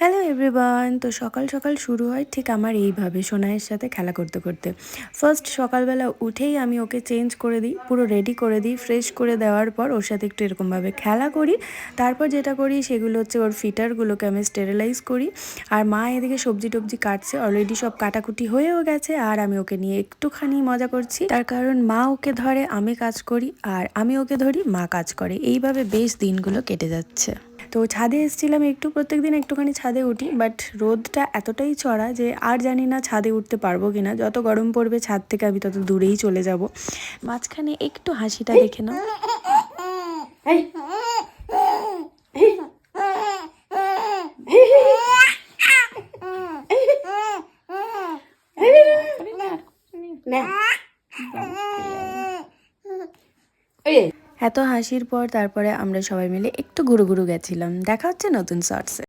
Hello everyone. তো সকাল সকাল শুরু হয় ঠিক আমার এইভাবে সোনাইয়ের সাথে খেলা করতে করতে। ফার্স্ট সকালবেলা উঠেই আমি ওকে চেঞ্জ করে দিই, পুরো রেডি করে দিই, ফ্রেশ করে দেওয়ার পর ওর সাথে একটু এরকমভাবে খেলা করি। তারপর যেটা করি সেগুলো হচ্ছে ওর ফিটারগুলোকে আমি স্টেরিলাইজ করি। আর মা এদিকে সবজি টবজি কাটছে, অলরেডি সব কাটাকুটি হয়েও গেছে। আর আমি ওকে নিয়ে একটুখানি মজা করছি, তার কারণ মা ওকে ধরে আমি কাজ করি, আর আমি ওকে ধরি মা কাজ করে। এইভাবে বেশ দিনগুলো কেটে যাচ্ছে। তো ছাদে এসেছিলাম একটু, প্রত্যেকদিন একটুখানি ছাদে উঠি, বাট রোদটা এতটাই চড়া যে আর জানি না ছাদে উঠতে পারবো কিনা। যত গরম পড়বে ছাদ থেকে আমি তত দূরেই চলে যাব। মাঝখানে একটু হাসিটা দেখে নাও। এত হাসির পর তারপরে আমরা সবাই মিলে একটু ঘুরু ঘুরু গেছিলাম। দেখা হচ্ছে নতুন শর্টসে।